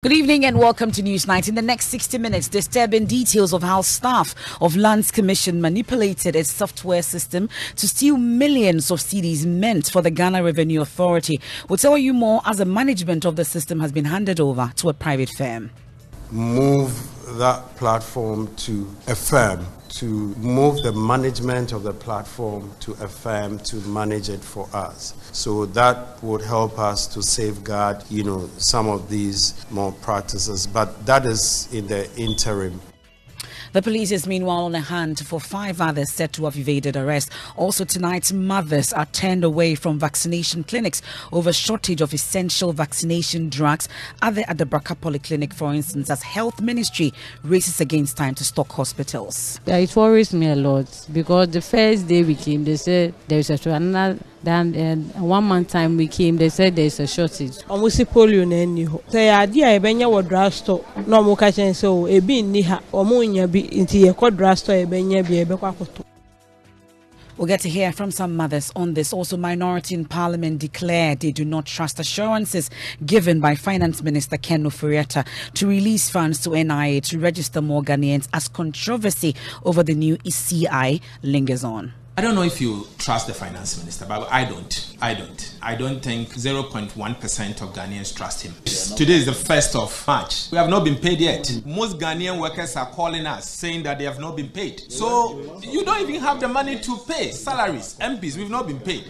Good evening and welcome to Newsnight. In the next 60 minutes, disturbing details of how staff of Lands Commission manipulated its software system to steal millions of cedis meant for the Ghana Revenue Authority. We'll tell you more as the management of the system has been handed over to a private firm. Move that platform to a firm, to move the management of the platform to a firm to manage it for us. So that would help us to safeguard, some of these more practices, but that is in the interim. The police is meanwhile on the hunt for 5 others said to have evaded arrest. Also tonight, mothers are turned away from vaccination clinics over shortage of essential vaccination drugs. Other at the Braka Polyclinic, for instance, as Health Ministry races against time to stock hospitals. Yeah, it worries me a lot because the first day we came, they said there's another. Then 1 month time we came, they said there's a shortage. Almost polio neni ho. Say idea ebenya wo drugstore. No mo ka chen so ebi ni ha. Omo nya bi inti ye ko drugstore ebenya bi ebekwa koto. We'll get to hear from some mothers on this. Also, minority in parliament declared they do not trust assurances given by Finance Minister Ken Oforiatta to release funds to NIA to register more Ghanaians as controversy over the new ECI lingers on. I don't know if you trust the finance minister, but I don't. I don't think 0.1% of Ghanaians trust him. Today is the 1st of March. We have not been paid yet. Most Ghanaian workers are calling us saying that they have not been paid. So you don't even have the money to pay salaries. MPs, we've not been paid.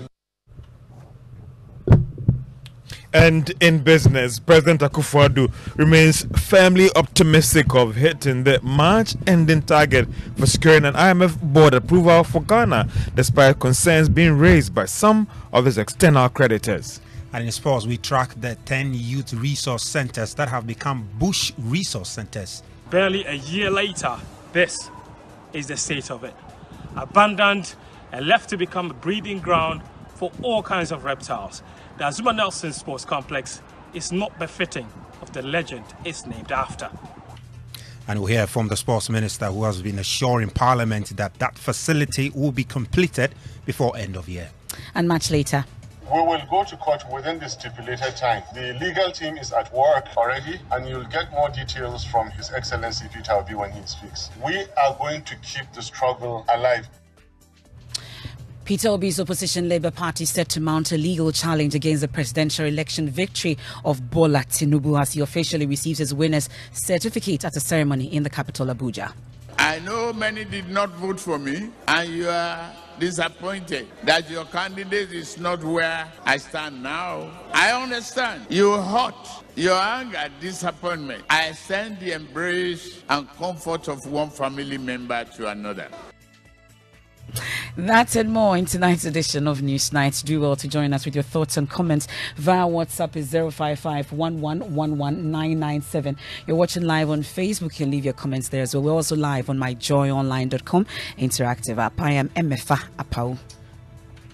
And in business, President Akufo-Addo remains firmly optimistic of hitting the March-ending target for securing an IMF board approval for Ghana, despite concerns being raised by some of his external creditors. And in sports, we track the 10 youth resource centers that have become bush resource centers. Barely a year later, this is the state of it. Abandoned and left to become a breeding ground for all kinds of reptiles. The Azuma Nelson Sports Complex is not befitting of the legend it's named after. And we'll hear from the sports minister, who has been assuring Parliament that that facility will be completed before end of year. And much later. We will go to court within the stipulated time. The legal team is at work already, and you'll get more details from His Excellency Peter Obi when he speaks. We are going to keep the struggle alive. Peter Obi's opposition Labour Party set to mount a legal challenge against the presidential election victory of Bola Tinubu as he officially receives his winner's certificate at a ceremony in the capital, Abuja. I know many did not vote for me, and you are disappointed that your candidate is not where I stand now. I understand. You're hot. Your anger, disappointment. I send the embrace and comfort of one family member to another. That and more in tonight's edition of Newsnight. Do well to join us with your thoughts and comments via WhatsApp is 055-1111-997. You're watching live on Facebook. You can leave your comments there as well. We're also live on myjoyonline.com interactive app. I am Emefa Apawu.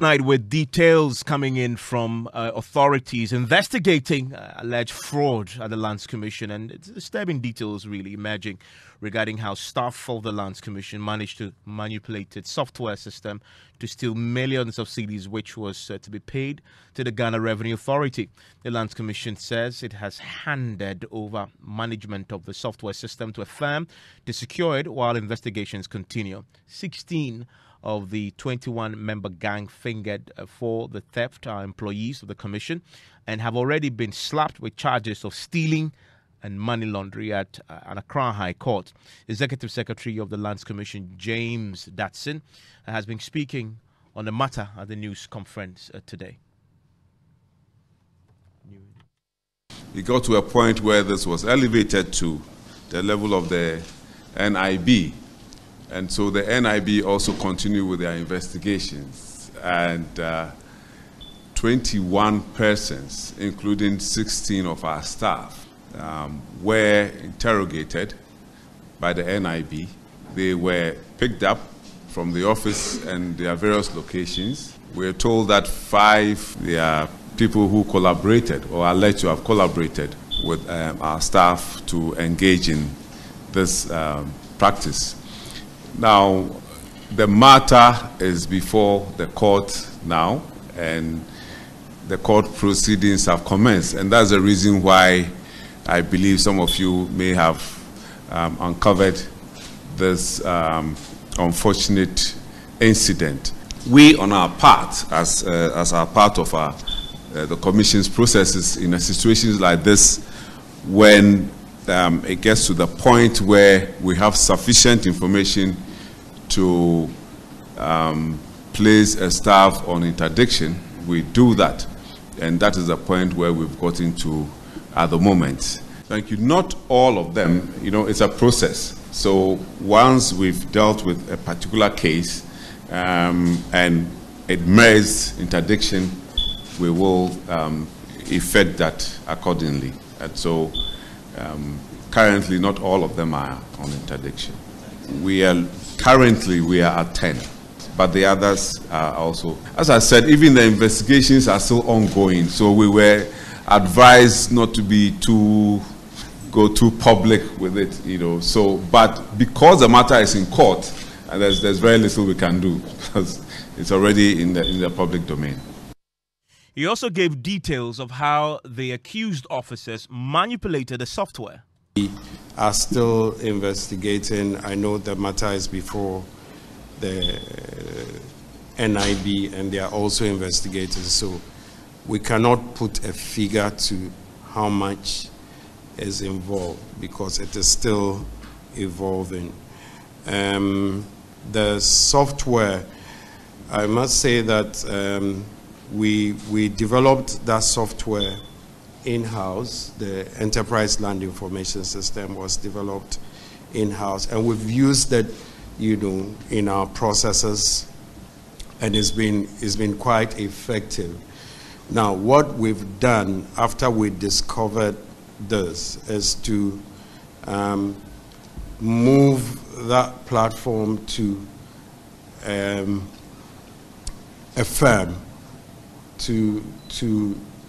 Night with details coming in from authorities investigating alleged fraud at the Lands Commission, and it's disturbing details really emerging regarding how staff of the Lands Commission managed to manipulate its software system to steal millions of cedis, which was to be paid to the Ghana Revenue Authority. The Lands Commission says it has handed over management of the software system to a firm to secure it while investigations continue. 16 of the 21-member gang fingered for the theft are employees of the commission and have already been slapped with charges of stealing and money laundering at an Accra High Court. Executive Secretary of the Lands Commission, James Datson, has been speaking on the matter at the news conference today. It got to a point where this was elevated to the level of the NIB. And so the NIB also continued with their investigations, and 21 persons, including 16 of our staff, were interrogated by the NIB. They were picked up from the office and their various locations. We are told that 5 they are people who collaborated or are alleged to have collaborated with our staff to engage in this practice. Now, the matter is before the court now, and the court proceedings have commenced, and that's the reason why I believe some of you may have uncovered this unfortunate incident. We, on our part, as our part of the Commission's processes in situations like this, when it gets to the point where we have sufficient information to place a staff on interdiction, we do that. And that is the point where we've gotten to at the moment. Thank you. Not all of them, it's a process. So once we've dealt with a particular case and it merits interdiction, we will effect that accordingly. And so currently not all of them are on interdiction. Currently we are at 10, but the others are also, as I said, even the investigations are still ongoing. So we were advised not to go too public with it, So, but because the matter is in court, and there's very little we can do because it's already in the public domain. He also gave details of how the accused officers manipulated the software. We are still investigating. I know the matter is before the NIB and they are also investigating. So we cannot put a figure to how much is involved because it is still evolving. The software, I must say that we developed that software in-house. The Enterprise Land Information System was developed in-house, and we've used it, in our processes, and it's been quite effective. Now, what we've done after we discovered this is to move that platform to a firm to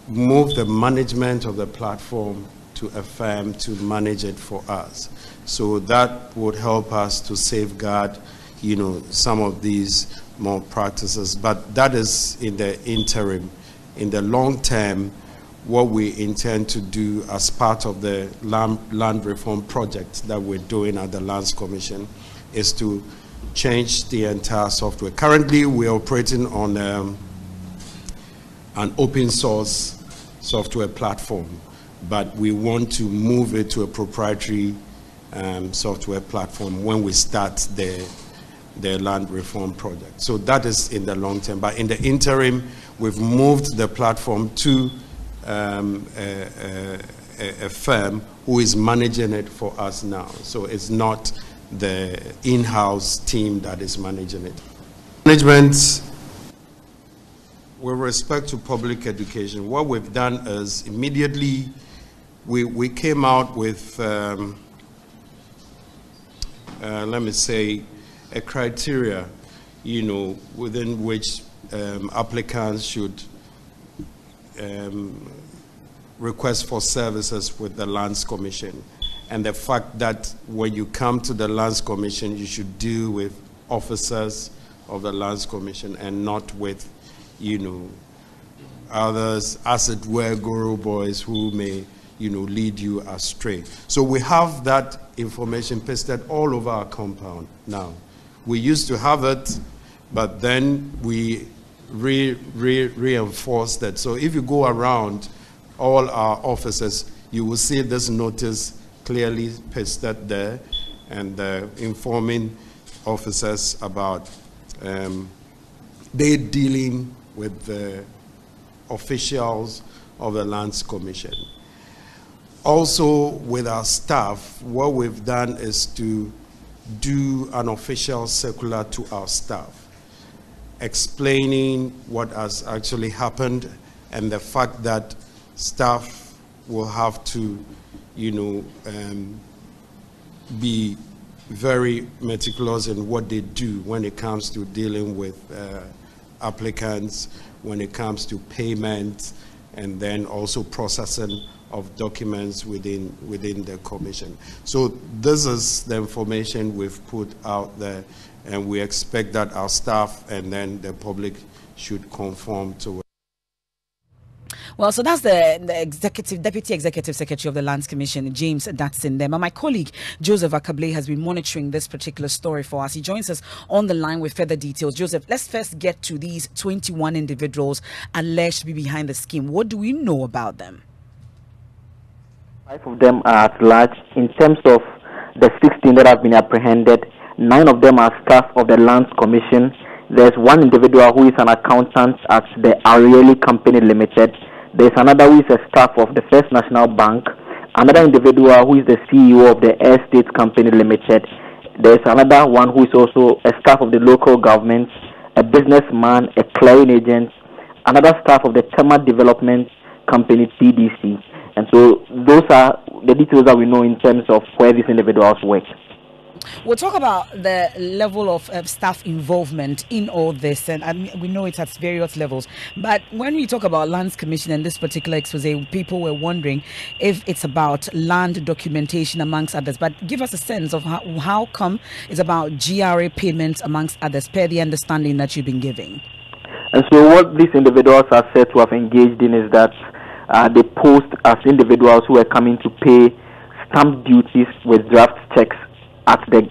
move the management of the platform to a firm to manage it for us. So that would help us to safeguard, some of these more practices. But that is in the interim. In the long term, what we intend to do as part of the land reform project that we're doing at the Lands Commission is to change the entire software. Currently, we're operating on an open source software platform, but we want to move it to a proprietary software platform when we start the land reform project. So that is in the long term. But in the interim, we've moved the platform to a firm who is managing it for us now. So it's not the in-house team that is managing it. Management, with respect to public education, what we've done is immediately we came out with, let me say, a criteria, within which applicants should request for services with the Lands Commission. And the fact that when you come to the Lands Commission, you should deal with officers of the Lands Commission and not with, others, as it were, guru boys who may, lead you astray. So we have that information pasted all over our compound now. We used to have it, but then we reinforced it. So if you go around all our offices, you will see this notice clearly pasted there and informing officers about they dealing with the officials of the Lands Commission. Also, with our staff, what we've done is to do an official circular to our staff, explaining what has actually happened and the fact that staff will have to, be very meticulous in what they do when it comes to dealing with applicants, when it comes to payment, and then also processing of documents within the commission. So this is the information we've put out there, and we expect that our staff and then the public should conform to it. Well, so that's the deputy executive secretary of the Lands Commission, James Datsin there. But my colleague Joseph Akable has been monitoring this particular story for us. He joins us on the line with further details. Joseph, let's first get to these 21 individuals alleged to be behind the scheme. What do we know about them? 5 of them are at large. In terms of the 16 that have been apprehended, 9 of them are staff of the Lands Commission. There's one individual who is an accountant at the Arieli Company Limited. There's another who is a staff of the First National Bank. Another individual who is the CEO of the Estate Company Limited. There's another one who is also a staff of the local government, a businessman, a clearing agent, another staff of the Tema Development Company, TDC. And so those are the details that we know in terms of where these individuals work. We'll talk about the level of staff involvement in all this, and we know it's at various levels. But when we talk about Lands Commission and this particular expose, people were wondering if it's about land documentation amongst others. But give us a sense of how come it's about GRA payments amongst others, per the understanding that you've been giving. And so what these individuals are said to have engaged in is that they posed as individuals who are coming to pay stamp duties with draft checks at the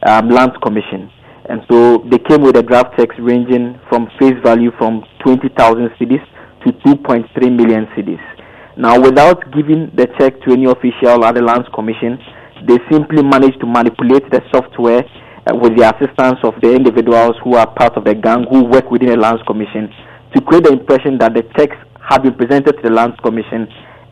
Lands Commission. And so they came with a draft checks ranging from face value from 20,000 cedis to 2.3 million cedis. Now, without giving the check to any official at the Lands Commission, they simply managed to manipulate the software with the assistance of the individuals who are part of the gang who work within the Lands Commission to create the impression that the checks have been presented to the Lands Commission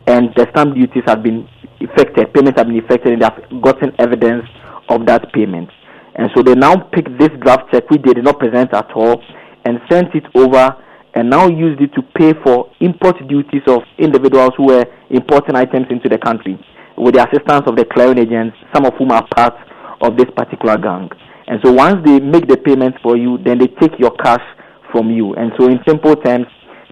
and the stamp duties have been effected, payments have been effected, and they have gotten evidence of that payment. And so they now picked this draft check, which they did not present at all, and sent it over and now used it to pay for import duties of individuals who were importing items into the country with the assistance of the clearing agents, some of whom are part of this particular gang. And so once they make the payments for you, then they take your cash from you. And so in simple terms,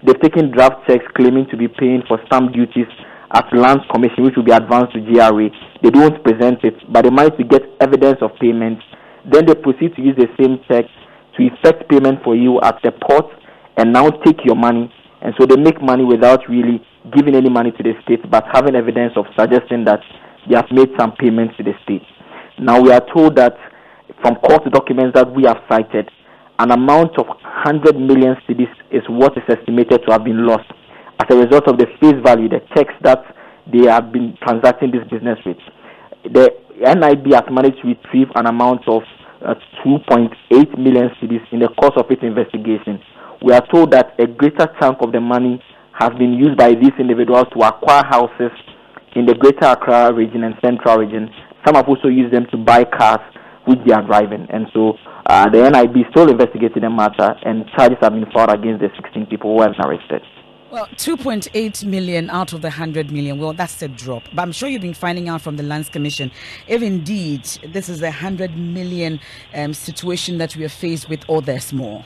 they've taken draft checks claiming to be paying for stamp duties at Lands Commission, which will be advanced to GRA. They don't present it, but they manage to get evidence of payment. Then they proceed to use the same check to effect payment for you at the port and now take your money. And so they make money without really giving any money to the state, but having evidence of suggesting that they have made some payments to the state. Now we are told that from court documents that we have cited, an amount of 100 million cedis is what is estimated to have been lost as a result of the face value, the checks that they have been transacting this business with. The NIB has managed to retrieve an amount of 2.8 million cedis in the course of its investigation. We are told that a greater chunk of the money has been used by these individuals to acquire houses in the Greater Accra region and Central region. Some have also used them to buy cars which they are driving. And so the NIB is still investigating the matter, and charges have been filed against the 16 people who have been arrested. Well, 2.8 million out of the 100 million. Well, that's a drop. But I'm sure you've been finding out from the Lands Commission if indeed this is a 100 million situation that we are faced with, or there's more.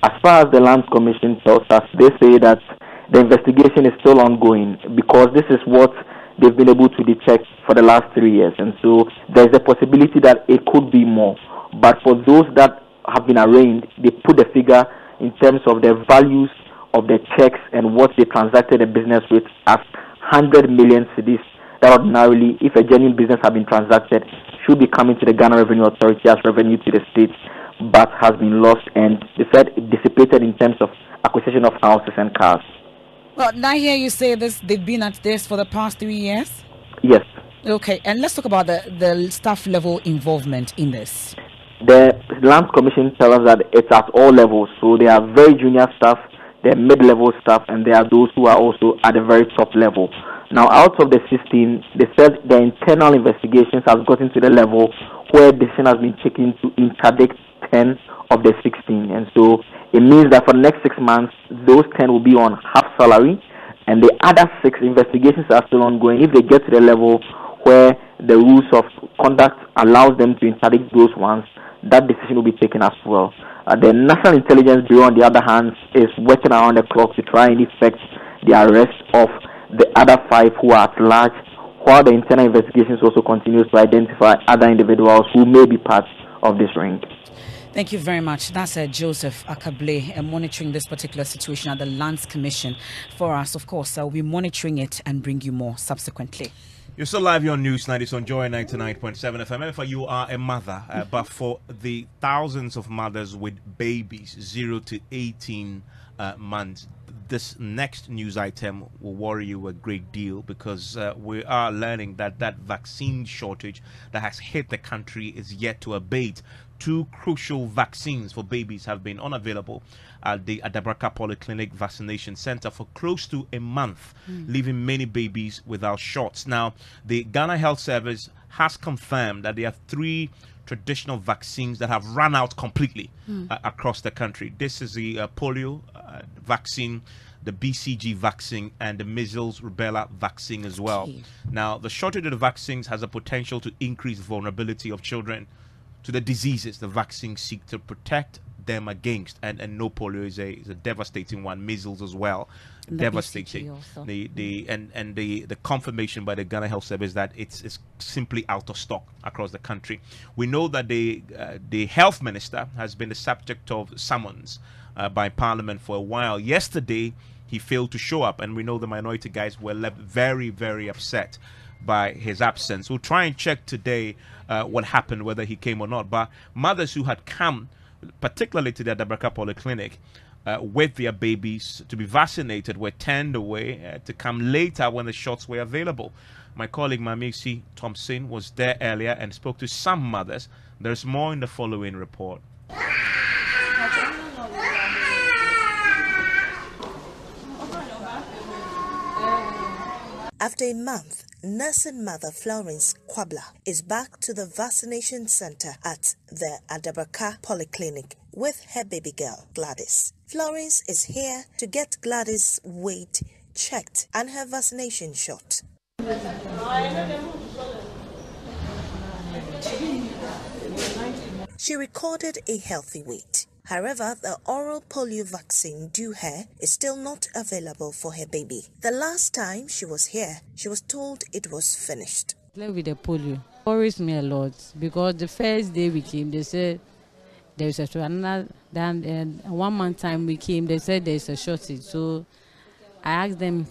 As far as the Lands Commission tells us, they say that the investigation is still ongoing because this is what they've been able to detect for the last 3 years. And so there's a possibility that it could be more. But for those that have been arraigned, they put the figure in terms of the values of the checks and what they transacted the business with as 100 million cedis that ordinarily, if a genuine business had been transacted, should be coming to the Ghana Revenue Authority as revenue to the state, but has been lost and they said it dissipated in terms of acquisition of houses and cars. Well, now I hear you say this, they've been at this for the past 3 years? Yes. Okay, and let's talk about the staff level involvement in this. The Lands Commission tells us that it's at all levels, so they are very junior staff, there are mid-level staff, and there are those who are also at the very top level. Now, out of the 16, they said the internal investigations have gotten to the level where decision has been taken to interdict 10 of the 16. And so it means that for the next 6 months, those 10 will be on half salary, and the other 6 investigations are still ongoing. If they get to the level where the rules of conduct allows them to interdict those ones, that decision will be taken as well. The National Intelligence Bureau, on the other hand, is working around the clock to try and effect the arrest of the other 5 who are at large, while the internal investigations also continues to identify other individuals who may be part of this ring. Thank you very much. That's Joseph Akable monitoring this particular situation at the Lands Commission for us. Of course, I'll be monitoring it and bring you more subsequently. You're still live on Newsnight. It's on Joy 99.7 FM. Emefa, you are a mother, but for the thousands of mothers with babies 0 to 18 months, this next news item will worry you a great deal, because we are learning that that vaccine shortage that has hit the country is yet to abate. 2 crucial vaccines for babies have been unavailable at the Adabraka Polyclinic Vaccination Center for close to a month, leaving many babies without shots. Now, the Ghana Health Service has confirmed that there are 3 traditional vaccines that have run out completely across the country. This is the polio vaccine, the BCG vaccine, and the measles rubella vaccine as well. Now, the shortage of the vaccines has a potential to increase vulnerability of children to the diseases the vaccines seek to protect them against, and no, polio is a devastating one, measles as well, and devastating. The confirmation by the Ghana Health Service that it's simply out of stock across the country. We know that the health minister has been the subject of summons by Parliament for a while. Yesterday, he failed to show up, and we know the minority guys were left very, very upset by his absence. We'll try and check today what happened, whether he came or not. But mothers who had come, particularly to the Adabraka Polyclinic, with their babies to be vaccinated, were turned away to come later when the shots were available. My colleague Mamisi Thompson was there earlier and spoke to some mothers. There's more in the following report. After a month, nursing mother Florence Kwabla is back to the vaccination center at the Adabraka Polyclinic with her baby girl, Gladys. Florence is here to get Gladys' weight checked and her vaccination shot. She recorded a healthy weight. However, the oral polio vaccine due her is still not available for her baby. The last time she was here, she was told it was finished. With the polio, worries me a lot, because the first day we came, they said there's another. Then 1 month time we came, they said there's a shortage. So I asked them,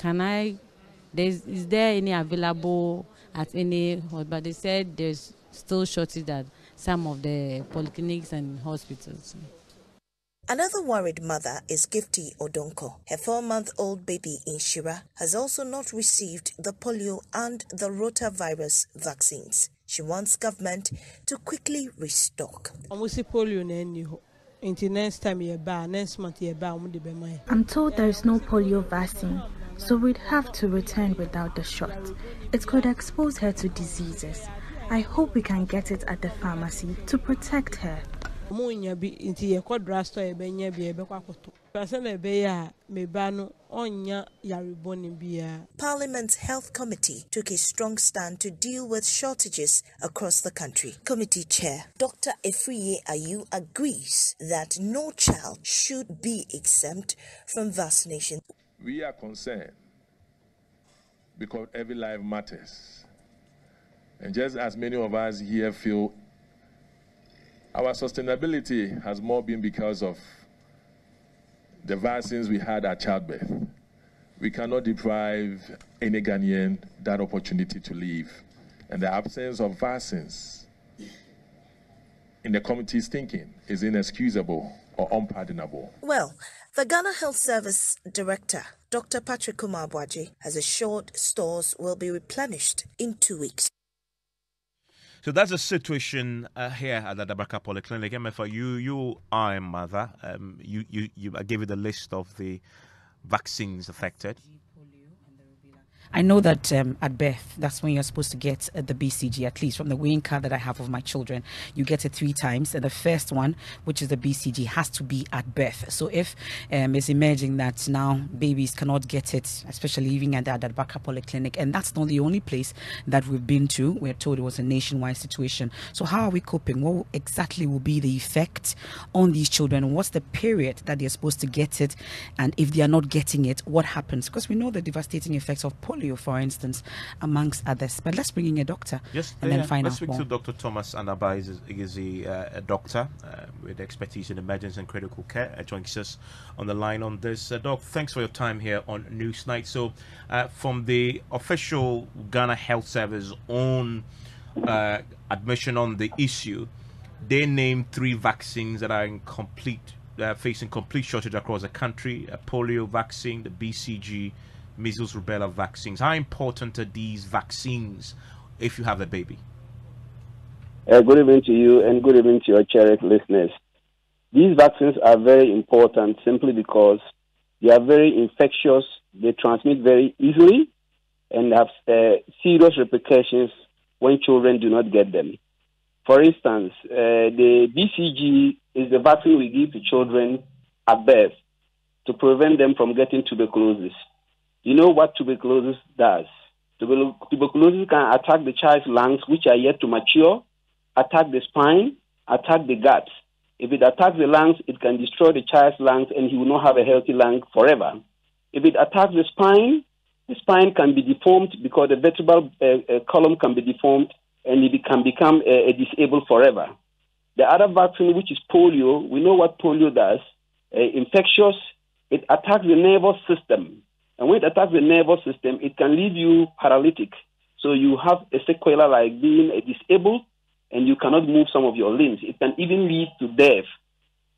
is there any available at any? But they said there's still shortage at some of the polyclinics and hospitals. Another worried mother is Gifty Odonko. Her 4-month-old baby Inshira has also not received the polio and the rotavirus vaccines. She wants government to quickly restock. I'm told there is no polio vaccine, so we'd have to return without the shot. It could expose her to diseases. I hope we can get it at the pharmacy to protect her. Parliament's Health Committee took a strong stand to deal with shortages across the country. Committee Chair Dr. Efriye Ayu agrees that no child should be exempt from vaccination. We are concerned because every life matters. And just as many of us here feel our sustainability has more been because of the vaccines we had at childbirth. We cannot deprive any Ghanaian that opportunity to live. And the absence of vaccines in the committee's thinking is inexcusable or unpardonable. Well, the Ghana Health Service Director, Dr. Patrick Kumar-Bwaji, has assured stores will be replenished in 2 weeks. So that's the situation here at the Adabraka Polyclinic. Emefa, you are a mother. I gave you the list of the vaccines affected. I know that at birth, that's when you're supposed to get the BCG, at least from the weighing card that I have of my children. You get it 3 times. And the first one, which is the BCG, has to be at birth. So if it's emerging that now babies cannot get it, especially even at the Adabraka Polyclinic, and that's not the only place that we've been to. We're told it was a nationwide situation. So how are we coping? What exactly will be the effect on these children? What's the period that they're supposed to get it? And if they are not getting it, what happens? Because we know the devastating effects of polio. polio, for instance, amongst others. But let's bring in a doctor and then find let's out speak more. to Dr. Thomas Anaba. Is a doctor with expertise in emergency and critical care. Joins us on the line on this. Doc, thanks for your time here on Newsnight. So, from the official Ghana Health Service own admission on the issue, they named 3 vaccines that are in facing complete shortage across the country: a polio vaccine, the BCG, measles, rubella vaccines. How important are these vaccines if you have a baby? Good evening to you and good evening to your cherished listeners. These vaccines are very important simply because they are very infectious, they transmit very easily, and have serious repercussions when children do not get them. For instance, the BCG is the vaccine we give to children at birth to prevent them from getting tuberculosis. You know what tuberculosis does? Tuberculosis can attack the child's lungs, which are yet to mature, attack the spine, attack the gut. If it attacks the lungs, it can destroy the child's lungs and he will not have a healthy lung forever. If it attacks the spine can be deformed because the vertebral column can be deformed and it can become disabled forever. The other vaccine, which is polio, we know what polio does. Infectious, it attacks the nervous system. And when it attacks the nervous system, it can leave you paralytic. So you have a sequela like being disabled and you cannot move some of your limbs. It can even lead to death.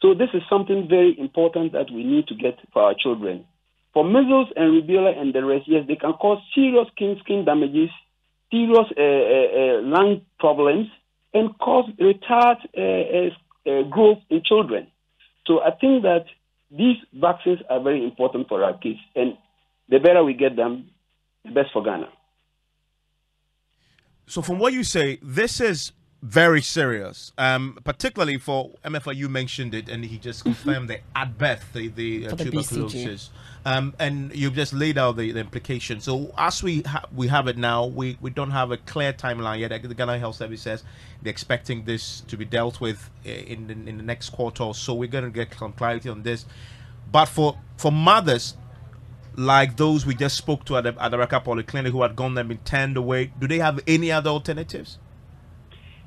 So this is something very important that we need to get for our children. For measles and rubella and the rest, yes, they can cause serious skin damages, serious lung problems, and cause retarded growth in children. So I think that these vaccines are very important for our kids, and the better we get them, the best for Ghana. So from what you say, this is very serious, particularly for Emefa. You mentioned it, and he just confirmed that at birth the tuberculosis, and you've just laid out the implication. So as we have it now, we don't have a clear timeline yet. The Ghana Health Service says they're expecting this to be dealt with in the next quarter or so. We're going to get some clarity on this. But for mothers like those we just spoke to at the Adaraka Polyclinic who had gone there and been turned away, do they have any other alternatives?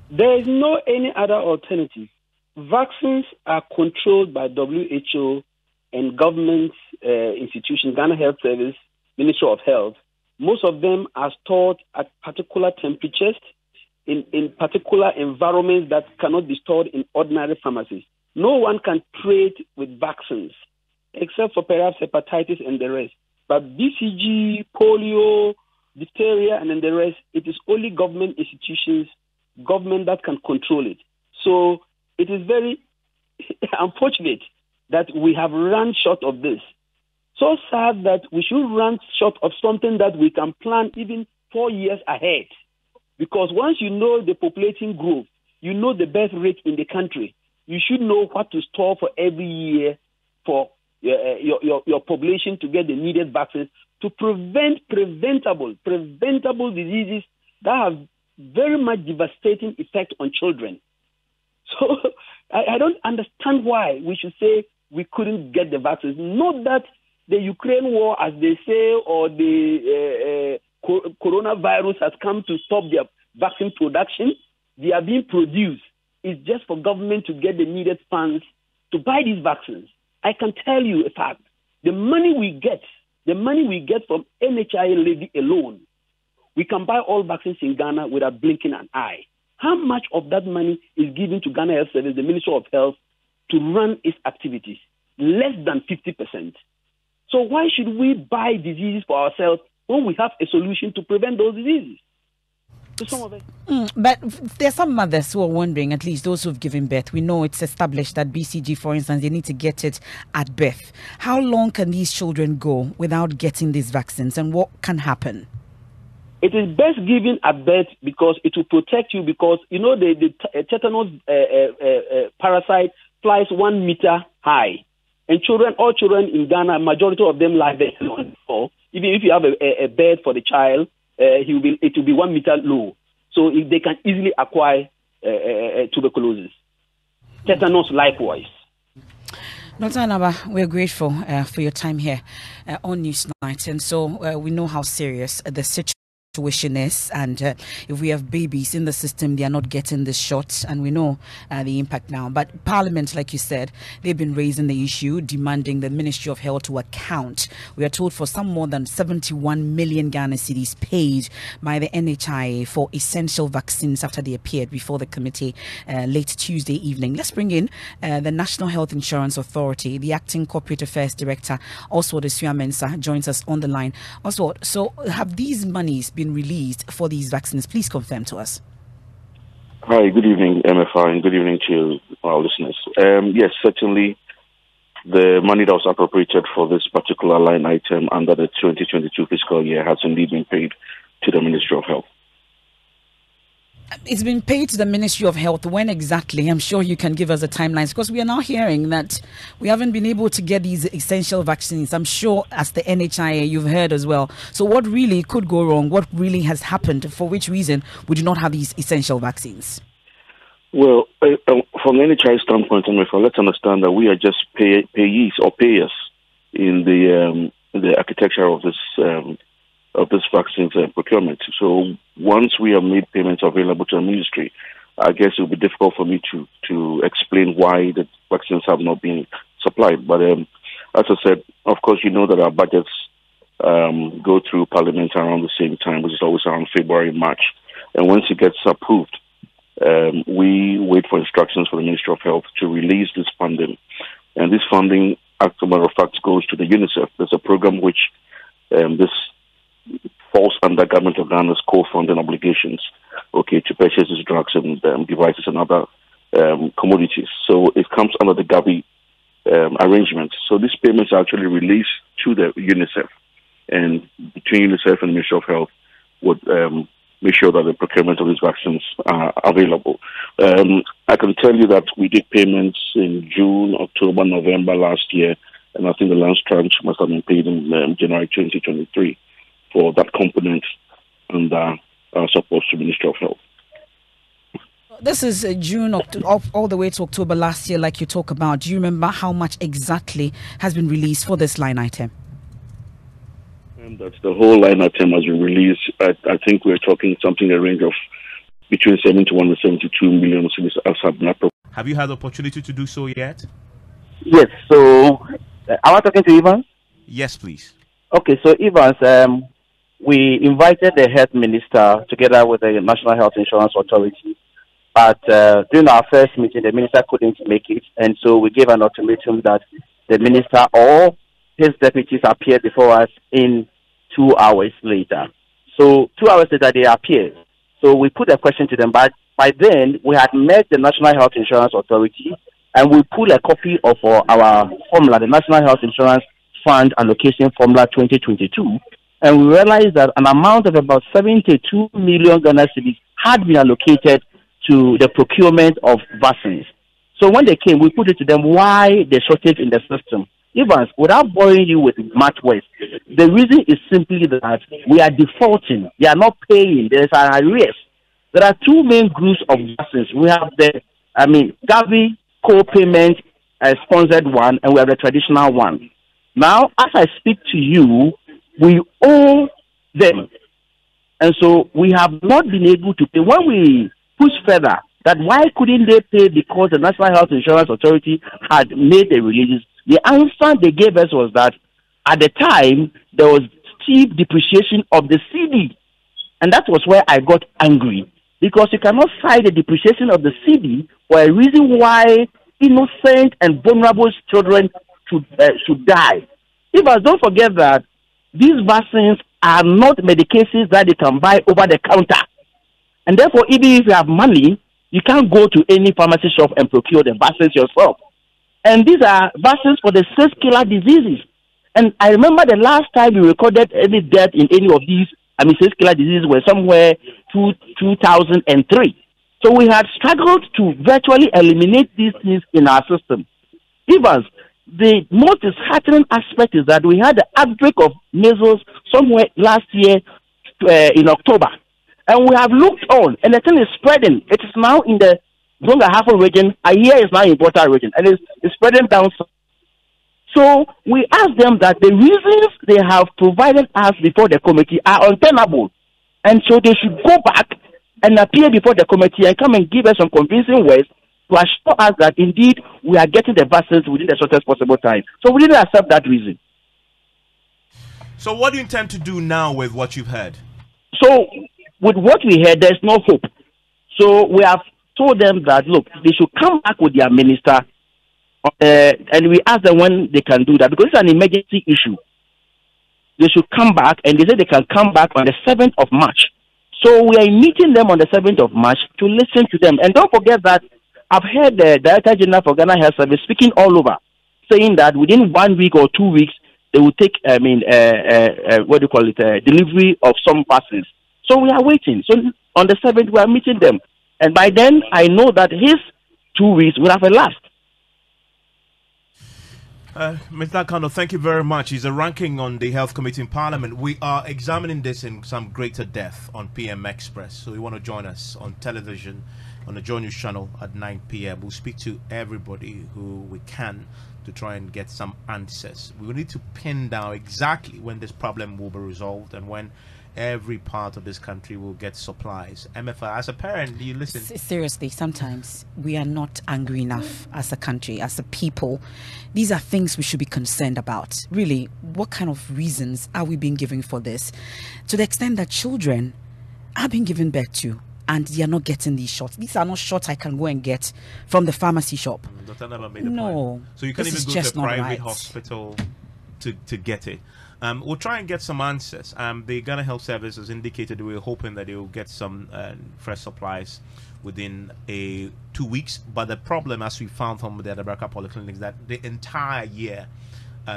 There is no any other alternative. Vaccines are controlled by WHO and government institutions, Ghana Health Service, Ministry of Health. Most of them are stored at particular temperatures in particular environments that cannot be stored in ordinary pharmacies. No one can trade with vaccines except for perhaps hepatitis and the rest. But BCG, polio, diphtheria, and then the rest, it is only government institutions, government that can control it. So it is very unfortunate that we have run short of this. So sad that we should run short of something that we can plan even 4 years ahead. Because once you know the population growth, you know the birth rate in the country, you should know what to store for every year for your population to get the needed vaccines to prevent preventable diseases that have very much devastating effect on children. So I don't understand why we should say we couldn't get the vaccines. Not that the Ukraine war, as they say, or the coronavirus has come to stop their vaccine production. They are being produced. It's just for government to get the needed funds to buy these vaccines. I can tell you a fact. The money we get from NHI levy alone, we can buy all vaccines in Ghana without blinking an eye. How much of that money is given to Ghana Health Service, the Ministry of Health, to run its activities? Less than 50%. So why should we buy diseases for ourselves when we have a solution to prevent those diseases? To some of it. But there are some mothers who are wondering, at least those who've given birth. We know it's established that BCG, for instance, they need to get it at birth. How long can these children go without getting these vaccines, and what can happen? It is best given at birth because it will protect you, because, you know, the tetanus parasite flies 1 meter high. And all children in Ghana, majority of them lie there. Even if you have a bed for the child, it will be 1 meter low. So they can easily acquire tuberculosis. Tetanus likewise. Dr. Anaba, we're grateful for your time here on Newsnight. And so we know how serious the situation is, and if we have babies in the system, they are not getting this shot, and we know the impact now. But Parliament, like you said, they've been raising the issue, demanding the Ministry of Health to account. We are told for some more than 71 million Ghana cedis paid by the NHIA for essential vaccines after they appeared before the committee late Tuesday evening. Let's bring in the National Health Insurance Authority. The Acting Corporate Affairs Director, Oswald Mensah, joins us on the line. Oswald, so have these monies been released for these vaccines? Please confirm to us. Hi, good evening, Emefa, and good evening to our listeners. Yes, certainly the money that was appropriated for this particular line item under the 2022 fiscal year has indeed been paid to the Ministry of Health. It's been paid to the Ministry of Health. When exactly? I'm sure you can give us the timelines, because we are now hearing that we haven't been able to get these essential vaccines. I'm sure as the NHIA you've heard as well. So what really could go wrong? What really has happened? For which reason we do not have these essential vaccines? Well, from the NHIA standpoint, let's understand that we are just payees or payers in the architecture of this vaccines procurement. So once we have made payments available to the ministry, I guess it will be difficult for me to explain why the vaccines have not been supplied. But as I said, of course, you know that our budgets go through Parliament around the same time, which is always around February, March. And once it gets approved, we wait for instructions from the Ministry of Health to release this funding. And this funding, as a matter of fact, goes to the UNICEF. There's a program which this falls under Government of Ghana's co-funding obligations, to purchase these drugs and devices and other commodities. So it comes under the Gavi arrangement. So these payments are actually released to the UNICEF, and between UNICEF and the Ministry of Health would make sure that the procurement of these vaccines are available. I can tell you that we did payments in June, October, November last year, and I think the last tranche must have been paid in January 2023 for that component and support to Ministry of Health. This is June all the way to October last year, like you talk about. Do you remember how much exactly has been released for this line item? That's the whole line item has been released. I think we're talking something in the range of between 71 and 72 million cedis as have been approved. Have you had the opportunity to do so yet? Yes, so am I talking to Evans? Yes, please. Okay, so Evans, we invited the health minister together with the National Health Insurance Authority. But during our first meeting, the minister couldn't make it. And so we gave an ultimatum that the minister or his deputies appeared before us in 2 hours later. So 2 hours later, they appeared. So we put a question to them. But by then, we had met the National Health Insurance Authority, and we pulled a copy of our formula, the National Health Insurance Fund Allocation Formula 2022. And we realized that an amount of about 72 million Ghana cedis had been allocated to the procurement of vaccines. So when they came, we put it to them why the shortage in the system. Evans, without boring you with much words, the reason is simply that we are defaulting. They are not paying. There is an arrears. There are two main groups of vaccines. We have the, Gavi co-payment sponsored one, and we have the traditional one. Now, as I speak to you, we owe them. And so we have not been able to pay. When we push further, that why couldn't they pay because the National Health Insurance Authority had made the releases, the answer they gave us was that at the time, there was steep depreciation of the CD. And that was where I got angry. Because you cannot cite the depreciation of the CD for a reason why innocent and vulnerable children should die. Even don't forget that these vaccines are not medications that they can buy over the counter. And therefore, even if you have money, you can't go to any pharmacy shop and procure the vaccines yourself. And these are vaccines for the 6 killer diseases. And I remember the last time we recorded any death in any of these, 6 killer diseases were somewhere 2003. So we had struggled to virtually eliminate these things in our system. Evans, the most disheartening aspect is that we had the outbreak of measles somewhere last year in October. And we have looked on, and the thing is spreading. It is now in the Zonga Hafo region. I hear it's now in Bota region, and it's spreading down. So we ask them that the reasons they have provided us before the committee are untenable. And so they should go back and appear before the committee and come and give us some convincing words to assure us that indeed we are getting the vaccines within the shortest possible time. So we didn't accept that reason. So what do you intend to do now with what you've heard? So with what we heard, there's no hope. So we have told them that, look, they should come back with their minister, and we asked them when they can do that, because it's an emergency issue. They should come back, and they said they can come back on the 7th of March. So we are meeting them on the 7th of March to listen to them. And don't forget that I've heard the Director General for Ghana Health Service speaking all over, saying that within 1 week or 2 weeks, they will take, delivery of some vaccines. So we are waiting. So on the 7th, we are meeting them. And by then, I know that his 2 weeks will have elapsed. Mr. Akando, thank you very much. He's a ranking on the Health Committee in Parliament. We are examining this in some greater depth on PM Express. So you want to join us on television, on the Joy News channel at 9 p.m. We'll speak to everybody who we can to try and get some answers. We will need to pin down exactly when this problem will be resolved and when every part of this country will get supplies. Emefa, as a parent, do you listen? Seriously, sometimes we are not angry enough as a country, as a people. These are things we should be concerned about. Really, what kind of reasons are we being given for this? To the extent that children are being given birth to and they are not getting these shots. These are not shots I can go and get from the pharmacy shop. Dr. Never made the No. point. So you can't even go to a private hospital to get it. We'll try and get some answers. The Ghana Health Service has indicated we're hoping that they will get some fresh supplies within 2 weeks. But the problem, as we found from the Adabraka Polyclinics, is that the entire year,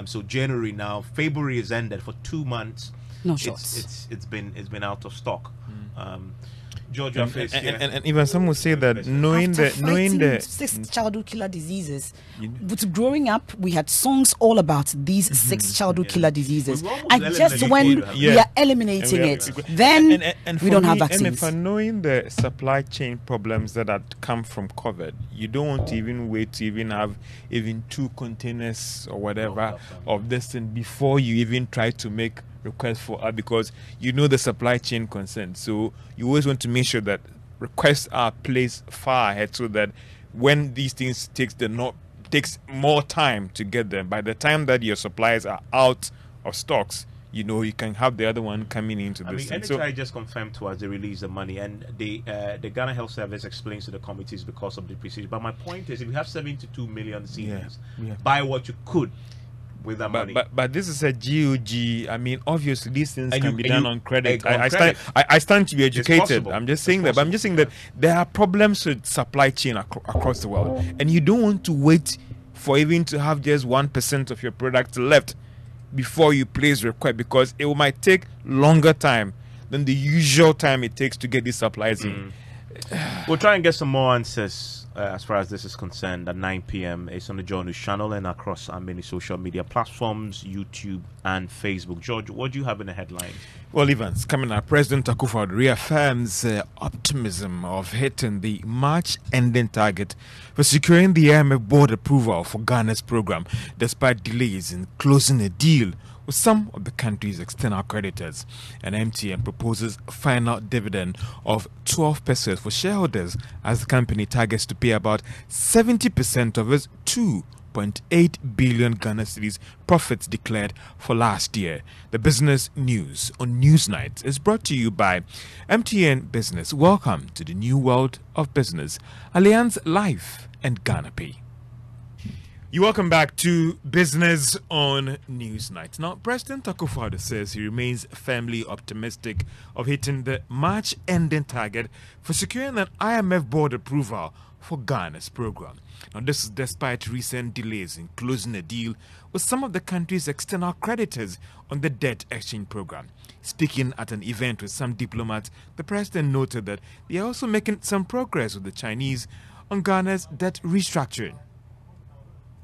so January now, February is ended for 2 months. No shots. It's been out of stock. George, and even some will say that knowing the 6 childhood killer diseases, with growing up, we had songs all about these 6 childhood killer diseases, and just when we are eliminating it, then we don't have vaccines. And for knowing the supply chain problems that come from COVID, you don't want to even wait to even have even 2 containers or whatever of this thing before you even try to make requests for because you know the supply chain concern. So you always want to make sure that requests are placed far ahead so that when these things takes more time to get them, by the time that your supplies are out of stocks, you know you can have the other one coming into this thing. NHI just confirmed to us they released the money, and the Ghana Health Service explains to the committees because of the procedure. But my point is, if you have 72 million seniors, buy what you could with that money. But this is a GOG. I mean, obviously these things can be done on credit. I stand to be educated. I'm just saying that. But I'm just saying that there are problems with supply chain across the world, and you don't want to wait for even to have just 1% of your product left before you place request, because it might take longer time than the usual time it takes to get these supplies in. We'll try and get some more answers as far as this is concerned at 9 p.m. It's on the Joy News channel and across our many social media platforms, YouTube and Facebook. George, what do you have in the headlines? Well, Evans, coming up, President Akufo-Addo reaffirms optimism of hitting the March ending target for securing the IMF board approval for Ghana's program, despite delays in closing a deal with some of the country's external creditors. And MTN proposes a final dividend of 12 pesos for shareholders as the company targets to pay about 70% of its 2.8 billion Ghana cedis profits declared for last year. The business news on Newsnight is brought to you by MTN Business. Welcome to the new world of business. Allianz Life and Ghana Pay. You welcome back to Business on Newsnight. Now, President Akufo-Addo says he remains firmly optimistic of hitting the March ending target for securing an IMF board approval for Ghana's program. Now, this is despite recent delays in closing a deal with some of the country's external creditors on the debt exchange program. Speaking at an event with some diplomats, the president noted that they are also making some progress with the Chinese on Ghana's debt restructuring.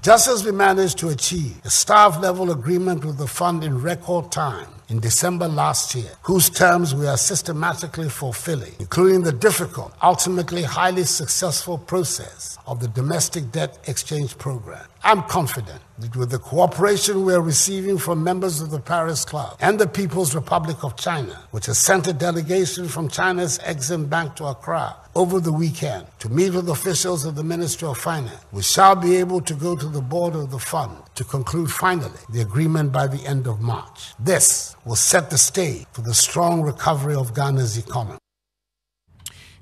Just as we managed to achieve a staff-level agreement with the fund in record time in December last year, whose terms we are systematically fulfilling, including the difficult, ultimately highly successful process of the domestic debt exchange program. I'm confident that with the cooperation we are receiving from members of the Paris Club and the People's Republic of China, which has sent a delegation from China's Exim Bank to Accra over the weekend to meet with officials of the Ministry of Finance, we shall be able to go to the board of the fund to conclude finally the agreement by the end of March. This will set the stage for the strong recovery of Ghana's economy.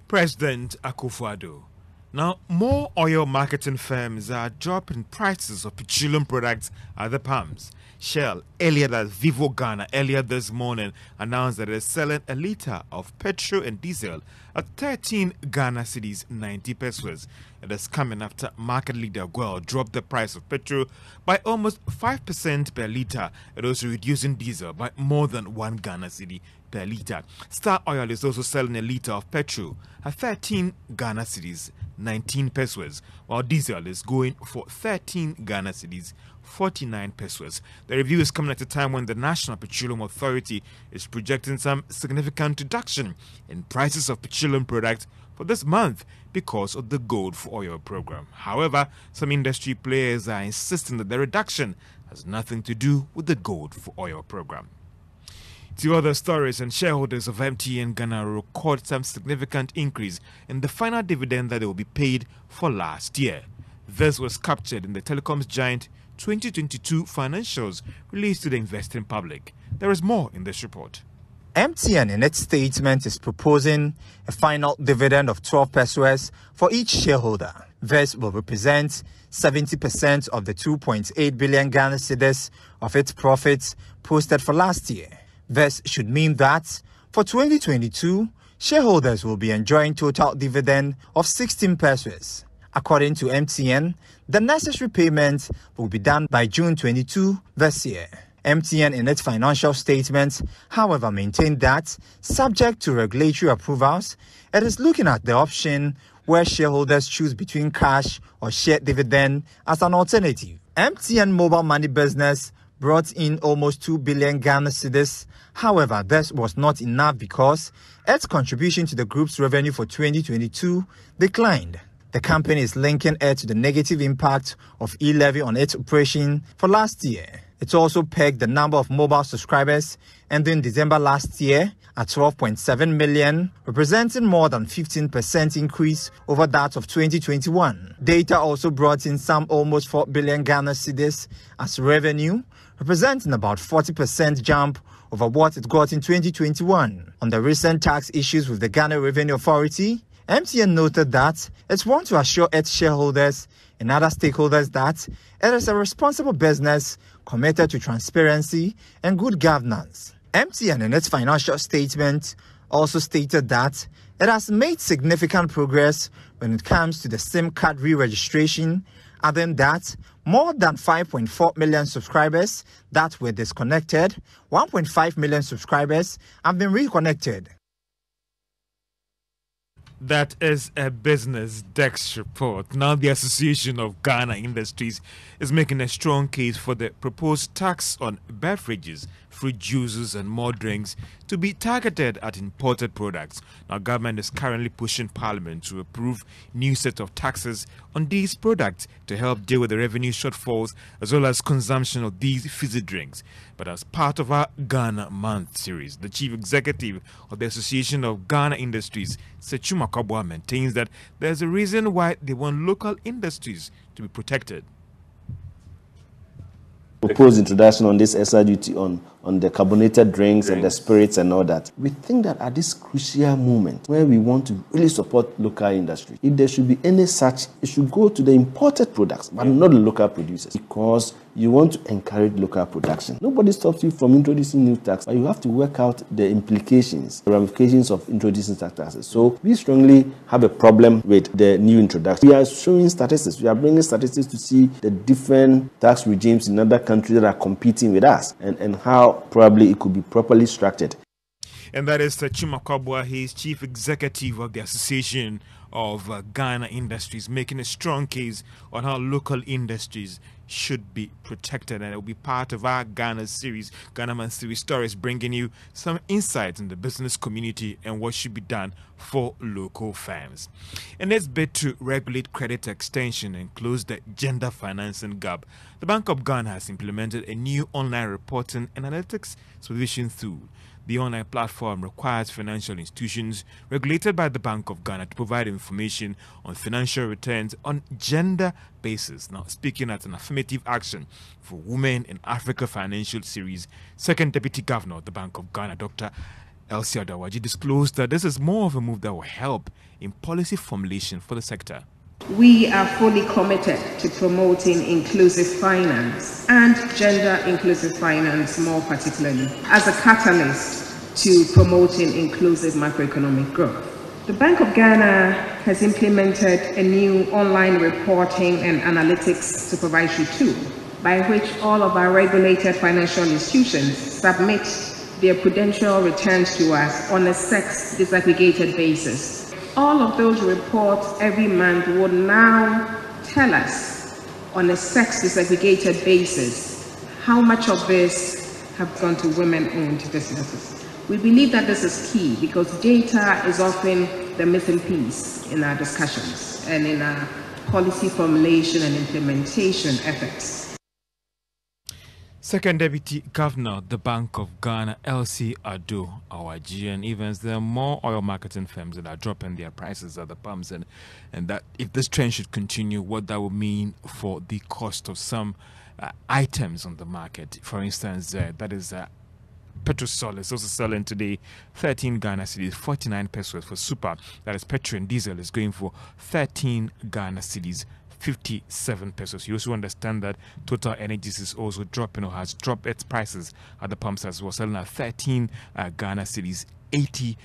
President Akufo-Addo. Now, more oil marketing firms are dropping prices of petroleum products at the pumps. Shell, earlier that Vivo Ghana, earlier this morning, announced that it's selling a litre of petrol and diesel at 13 Ghana cedis 90 pesos. It is coming after market leader Guel dropped the price of petrol by almost 5% per litre, and also reducing diesel by more than 1 Ghana cedi per litre. Star Oil is also selling a litre of petrol at 13 Ghana cedis 19 pesos, while diesel is going for 13 Ghana cedis 49 pesos. The review is coming at a time when the National Petroleum Authority is projecting some significant reduction in prices of petroleum products for this month because of the Gold for Oil program. However, some industry players are insisting that the reduction has nothing to do with the Gold for Oil program. To other stories, and shareholders of MTN Ghana record some significant increase in the final dividend that they will be paid for last year. This was captured in the telecoms giant 2022 financials released to the investing public. There is more in this report. MTN in its statement is proposing a final dividend of 12 pesos for each shareholder. This will represent 70% of the 2.8 billion Ghana cedis of its profits posted for last year. This should mean that for 2022, shareholders will be enjoying total dividend of 16 pesos. According to MTN, the necessary payment will be done by June 22 this year. MTN in its financial statements, however, maintained that, subject to regulatory approvals, it is looking at the option where shareholders choose between cash or shared dividend as an alternative. MTN mobile money business brought in almost 2 billion Ghana cedis. However, this was not enough because its contribution to the group's revenue for 2022 declined. The company is linking it to the negative impact of e-levy on its operation for last year. It also pegged the number of mobile subscribers ending December last year at 12.7 million, representing more than 15% increase over that of 2021. Data also brought in some almost 4 billion Ghana cedis as revenue, representing about 40% jump over what it got in 2021. On the recent tax issues with the Ghana Revenue Authority, MTN noted that it wants to assure its shareholders and other stakeholders that it is a responsible business committed to transparency and good governance. MTN in its financial statement also stated that it has made significant progress when it comes to the SIM card re-registration, adding that more than 5.4 million subscribers that were disconnected, 1.5 million subscribers have been reconnected. That is a Business Desk report. Now, the Association of Ghana Industries is making a strong case for the proposed tax on beverages, fruit juices, and more drinks to be targeted at imported products. Now, government is currently pushing Parliament to approve new set of taxes on these products to help deal with the revenue shortfalls as well as consumption of these fizzy drinks. But as part of our Ghana Month series, the chief executive of the Association of Ghana Industries, Sechuma Kabwa, maintains that there's a reason why they want local industries to be protected. Proposed introduction on this extra duty on the carbonated drinks and the spirits and all that. We think that at this crucial moment where we want to really support local industry, if there should be any such, it should go to the imported products, but not the local producers, because you want to encourage local production. Nobody stops you from introducing new tax, but you have to work out the implications, the ramifications of introducing such taxes. So we strongly have a problem with the new introduction. We are showing statistics. We are bringing statistics to see the different tax regimes in other countries that are competing with us and how probably it could be properly structured. and that is Chuma Kwabwa. He is chief executive of the Association of Ghana Industries, making a strong case on how local industries should be protected, and it will be part of our Ghana series, Ghana Man series stories, bringing you some insights in the business community and what should be done for local firms. In its bid to regulate credit extension and close the gender financing gap, the Bank of Ghana has implemented a new online reporting and analytics supervision tool. The online platform requires financial institutions regulated by the Bank of Ghana to provide information on financial returns on gender basis. Now, speaking at an affirmative action for Women in Africa Financial Series, Second Deputy Governor of the Bank of Ghana, Dr. Elsie Adawaji, disclosed that this is more of a move that will help in policy formulation for the sector. We are fully committed to promoting inclusive finance and gender inclusive finance more particularly as a catalyst to promoting inclusive macroeconomic growth. The Bank of Ghana has implemented a new online reporting and analytics supervisory tool by which all of our regulated financial institutions submit their prudential returns to us on a sex disaggregated basis. All of those reports every month would now tell us on a sex disaggregated basis how much of this have gone to women-owned businesses. We believe that this is key because data is often the missing piece in our discussions and in our policy formulation and implementation efforts. Second Deputy Governor of the Bank of Ghana, Elsie Adawaji, and even there are more oil marketing firms that are dropping their prices at the pumps, and that if this trend should continue, what that will mean for the cost of some items on the market. For instance, that is Petrosol is also selling today 13 Ghana cedis, 49 pesos for super. That is petrol and diesel is going for 13 Ghana cedis, 57 pesos. You also understand that Total Energies is also dropping or has dropped its prices at the pumps as well, selling at 13 Ghana cedis, 80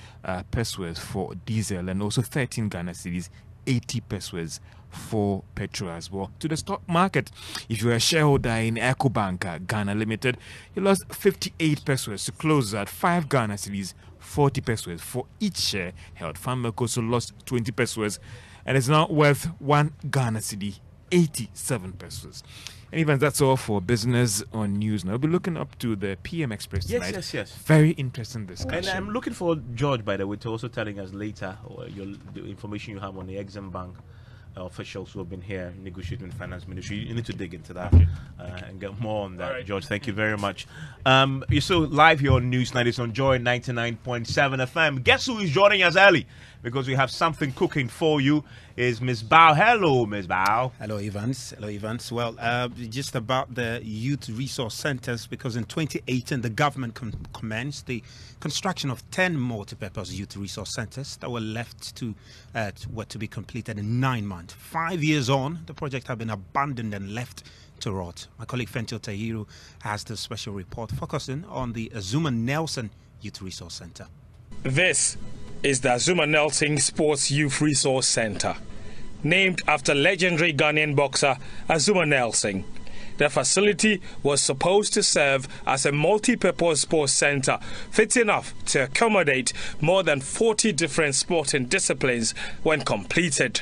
pesos for diesel, and also 13 Ghana cedis, 80 pesos for petrol as well. To the stock market, if you're a shareholder in EcoBank Ghana Limited, you lost 58 pesos to close at 5 Ghana cedis, 40 pesos for each share held. Farmers also lost 20 pesos and it's now worth 1 Ghana cedi, 87 pesos. And even that's all for business on news. Now we'll be looking up to the PM Express tonight. Yes. Very interesting discussion. And I'm looking for George, by the way, to also telling us later the information you have on the Exim Bank officials who have been here negotiating with the finance ministry. You need to dig into that and get more on that. Right. George, thank you very much. You're still live here on News 90 on Joy 99.7 FM. Guess who is joining us early? Because we have something cooking for you. Is Ms. Bao. Hello, Ms. Bao. Hello, Evans. Well, just about the youth resource centers, because in 2018 the government commenced the construction of 10 multi-purpose youth resource centers that were left to be completed in 9 months. 5 years on, the project had been abandoned and left to rot. My colleague Fentio Tahiru has the special report focusing on the Azuma Nelson Youth Resource Center. This is the Azuma Nelson Sports Youth Resource Center, named after legendary Ghanaian boxer Azuma Nelson. The facility was supposed to serve as a multi-purpose sports center fit enough to accommodate more than 40 different sporting disciplines when completed.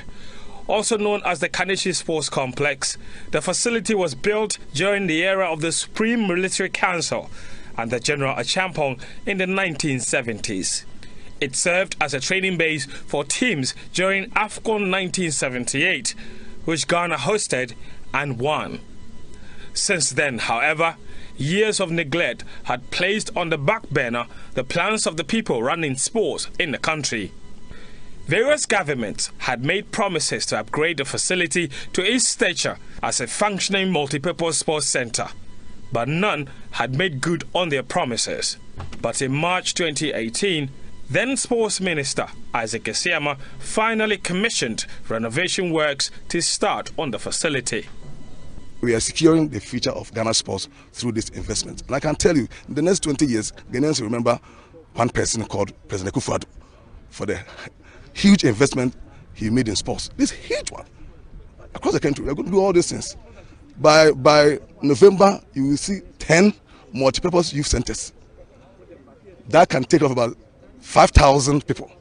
Also known as the Kaneshi Sports Complex, the facility was built during the era of the Supreme Military Council and the General Achampong in the 1970s. It served as a training base for teams during AFCON 1978, which Ghana hosted and won. Since then, however, years of neglect had placed on the back burner the plans of the people running sports in the country. Various governments had made promises to upgrade the facility to its stature as a functioning multipurpose sports center, but none had made good on their promises. But in March 2018, then Sports Minister Isaac Esiama finally commissioned renovation works to start on the facility. We are securing the future of Ghana sports through this investment. And I can tell you, in the next 20 years, Ghanaians will remember one person called President Akufo-Addo for the huge investment he made in sports. This huge one. Across the country, we are going to do all these things. By November, you will see 10 multipurpose youth centers. That can take off about 5,000 people.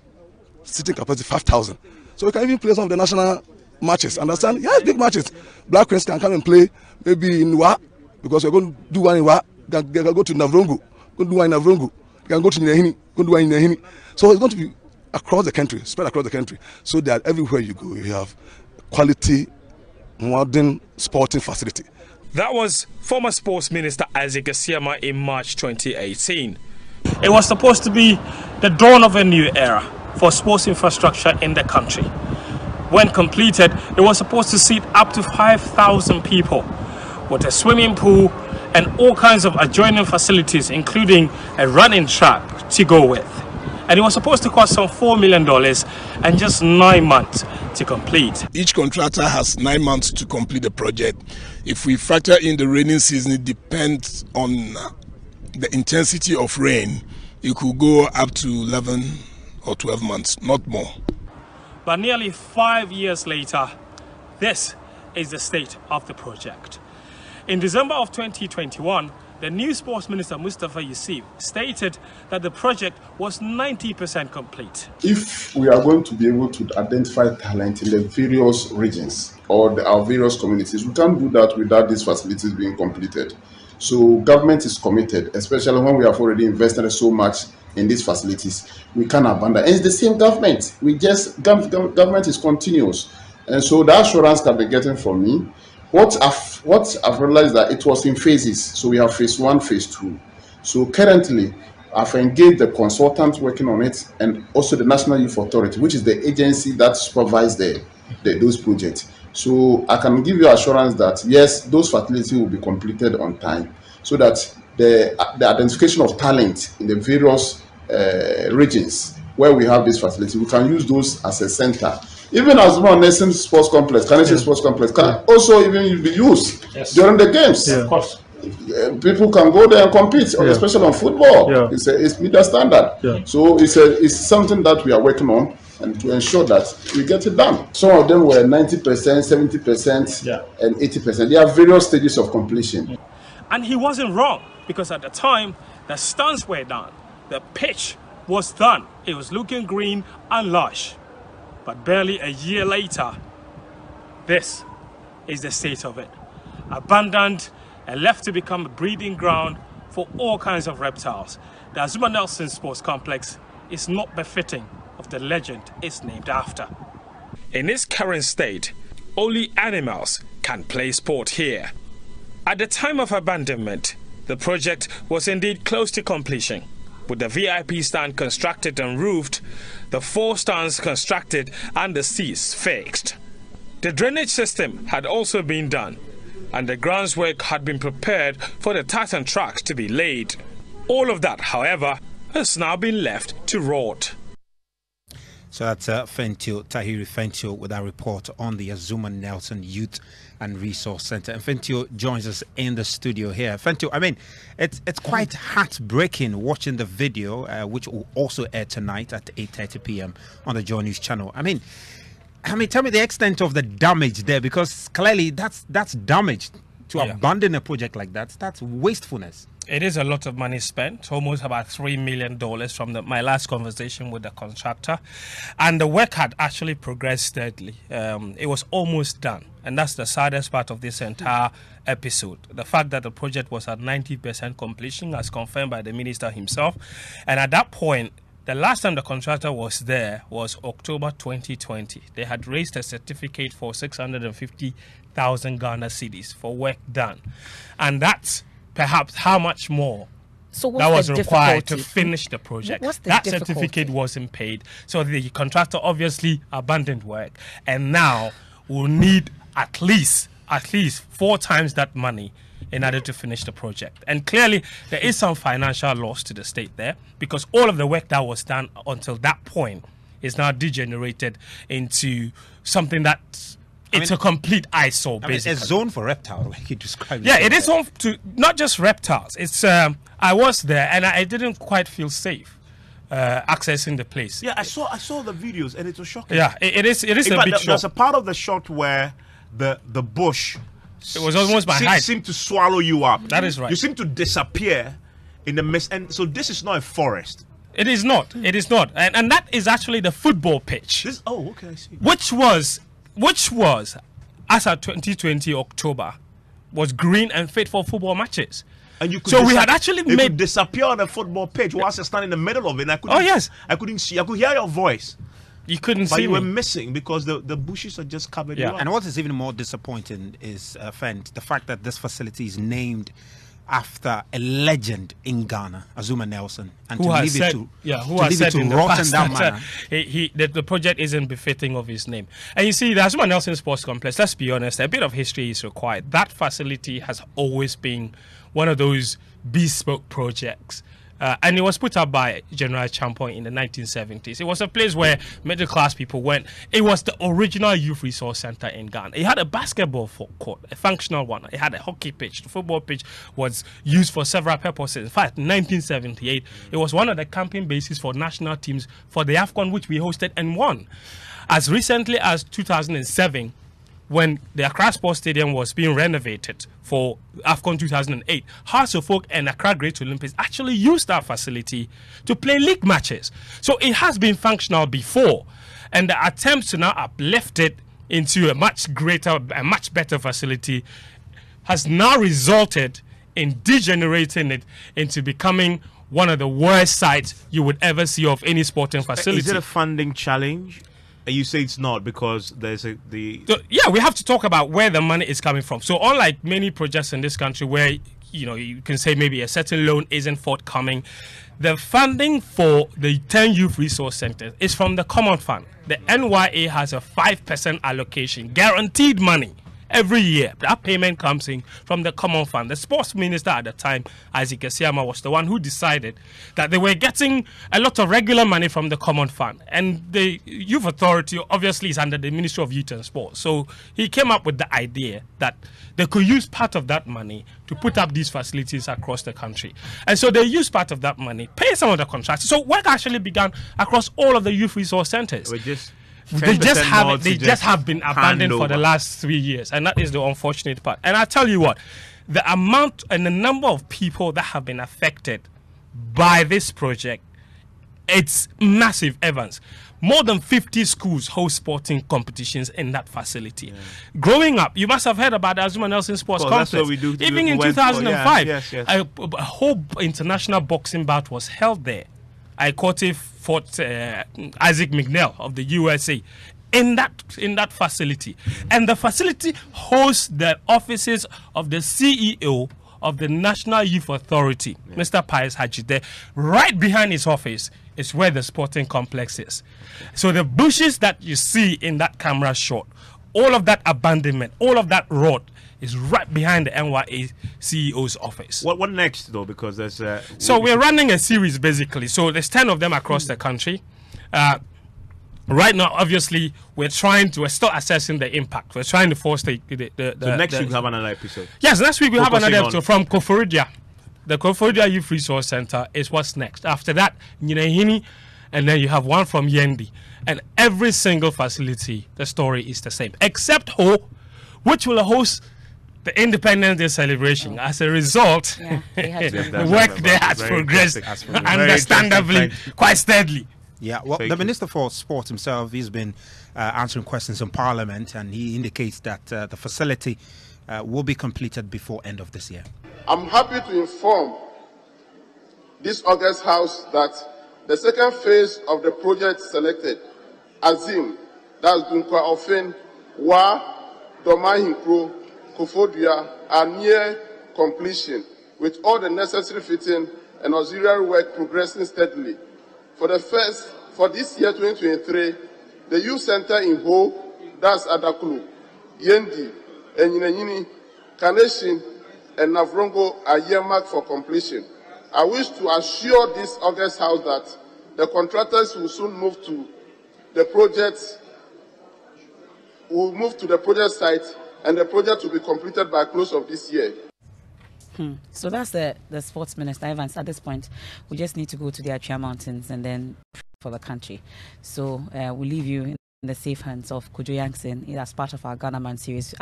Sitting capacity 5,000. So we can even play some of the national matches. Understand? Yes, big matches. Black Queens can come and play maybe in Wa, because we're going to do one in Wa. They can go to Navrongo. Go do one in Navrongo. They can go to Nehini. Go do one in Nehini. So it's going to be across the country, spread across the country, so that everywhere you go, you have quality, modern sporting facility. That was former Sports Minister Isaac Asiama in March 2018. It was supposed to be the dawn of a new era for sports infrastructure in the country. When completed, it was supposed to seat up to 5,000 people with a swimming pool and all kinds of adjoining facilities, including a running track to go with. And it was supposed to cost some $4 million and just 9 months to complete. Each contractor has 9 months to complete the project. If we factor in the rainy season, it depends on the intensity of rain. It could go up to 11 or 12 months, not more. But nearly 5 years later, this is the state of the project. In December of 2021, the new Sports Minister, Mustafa Yusuf, stated that the project was 90% complete. If we are going to be able to identify talent in the various regions or our various communities, we can't do that without these facilities being completed. So government is committed, especially when we have already invested so much in these facilities. We can't abandon. And it's the same government. Government is continuous. And so the assurance can be getting from me. What I've realized that it was in phases. So we have phase 1, phase 2. So currently, I've engaged the consultants working on it and also the National Youth Authority, which is the agency that supervises those projects. So I can give you assurance that yes, those facilities will be completed on time, so that the identification of talent in the various regions where we have this facility, we can use those as a center. Even as one Nation Sports Complex, Carnation Sports Complex can also even be used during the games. Yeah. Of course. People can go there and compete, especially on football. It's media standard. So it's something that we are working on, and to ensure that we get it done. Some of them were 90%, 70%, and 80%. There are various stages of completion. And he wasn't wrong, because at the time, the stands were done. The pitch was done. It was looking green and lush. But barely a year later, this is the state of it. Abandoned and left to become a breeding ground for all kinds of reptiles. The Azuma Nelson Sports Complex is not befitting of the legend it's named after. In its current state, only animals can play sport here. At the time of abandonment, the project was indeed close to completion, with the VIP stand constructed and roofed, the 4 stands constructed and the seats fixed. The drainage system had also been done, and the groundwork had been prepared for the tartan tracks to be laid. All of that, however, has now been left to rot. So that's Fentio, Tahiri Fentio, with our report on the Azuma Nelson Youth and Resource Center. And Fentio joins us in the studio here. Fentio, I mean, it's quite heartbreaking watching the video, which will also air tonight at 8:30 p.m. on the Joy News channel. I mean, tell me the extent of the damage there, because clearly that's damage to abandon a project like that. That's wastefulness. It is a lot of money spent, almost about $3 million from my last conversation with the contractor. And the work had actually progressed steadily. It was almost done. And that's the saddest part of this entire episode. The fact that the project was at 90% completion, as confirmed by the minister himself. And at that point, the last time the contractor was there was October 2020. They had raised a certificate for 650,000 Ghana cedis for work done. And that's perhaps how much more that was required to finish the project. That certificate wasn't paid, so the contractor obviously abandoned work, and now will need at least 4 times that money in order to finish the project. And clearly there is some financial loss to the state there, because all of the work that was done until that point is now degenerated into something that's a complete eyesore, basically. It's a zone for reptiles, like you described. Yeah, it is home to not just reptiles. It's I was there and I didn't quite feel safe accessing the place. Yeah, I saw the videos and it was shocking. Yeah, it is a big shock. There's a part of the shot where the bush, it was almost my height, seemed to swallow you up. That is right. You seem to disappear in the mist, and so this is not a forest. It is not. It is not. And that is actually the football pitch. Okay, I see. Which was, as at 2020 October, was green and fit for football matches. And you could so we had actually made disappear on the football pitch whilst I stand in the middle of it. And I couldn't, I couldn't see. I could hear your voice. You couldn't but see you me. were missing because the bushes are just covered. Yeah, and what is even more disappointing is, Fend, the fact that this facility is named after a legend in Ghana, Azuma Nelson, and who has said, in the past that the project isn't befitting of his name. And you see, the Azuma Nelson Sports Complex, let's be honest, a bit of history is required. That facility has always been one of those bespoke projects. And it was put up by General Champon in the 1970s. It was a place where middle-class people went. It was the original youth resource center in Ghana. It had a basketball court, a functional one. It had a hockey pitch. The football pitch was used for several purposes. In fact, in 1978, it was one of the camping bases for national teams for the AFCON, which we hosted and won. As recently as 2007, when the Accra Sports Stadium was being renovated for AFCON 2008, Hearts of Oak and Accra Great Olympics actually used that facility to play league matches. So it has been functional before. And the attempts to now uplift it into a much greater, a much better facility has now resulted in degenerating it into becoming one of the worst sites you would ever see of any sporting facility. Is it a funding challenge? You say it's not because there's yeah, we have to talk about where the money is coming from. So unlike many projects in this country where you can say maybe a certain loan isn't forthcoming, the funding for the 10 youth resource centers is from the common fund. The NYA has a 5% allocation, guaranteed money every year. That payment comes in from the common fund. The sports minister at the time, Isaac Esiama, was the one who decided that they were getting a lot of regular money from the common fund. And the youth authority obviously is under the Ministry of Youth and Sport. So he came up with the idea that they could use part of that money to put up these facilities across the country. And so they used part of that money, pay some of the contractors. So work actually began across all of the youth resource centers. They just have been abandoned for the last 3 years, and that is the unfortunate part. And I tell you what, the amount and the number of people that have been affected by this project, it's massive, Evans. More than 50 schools host sporting competitions in that facility. Yeah. Growing up, you must have heard about the Azuma Nelson Sports Complex. That's what we do. Even in 2005, yes. A whole international boxing bout was held there. Ikote fought Isaac McNeil of the USA in that facility. And the facility hosts the offices of the CEO of the National Youth Authority, Mr. Pius Haji. There, right behind his office is where the sporting complex is. So the bushes that you see in that camera shot, all of that abandonment, all of that rot is right behind the NYA CEO's office. What next, though? Because there's so we're running a series, basically. So there's 10 of them across the country. Right now, obviously, we're still assessing the impact. We're trying to force the so next week we have another episode. Yes, next week we have another episode from Koforidia. The Koforidia Youth Resource Center is what's next. After that, Nyinahini, and then you have one from Yendi. And every single facility, the story is the same. Except Ho, which will host the Independence Day celebration. As a result, the work there has progressed understandably quite steadily. Yeah, well, the Minister for Sport himself, he's been answering questions in Parliament, and he indicates that the facility will be completed before end of this year. I'm happy to inform this August House that the second phase of the project selected, Azim, that's Dunkwa Ofen, Wa, Domahinkro, Kofodua, are near completion, with all the necessary fitting and auxiliary work progressing steadily. For this year 2023, the youth center in Ho, that's Adakulu, Yendi, and Nyinahini, Kaneshim, and Navrongo are earmarked for completion. I wish to assure this August House that the contractors will soon move to the project site, and the project will be completed by close of this year. So that's the sports minister, Evans. At this point, we just need to go to the Achia Mountains and then for the country. So we'll leave you in the safe hands of Kujo Yankson as part of our Ghana Man series.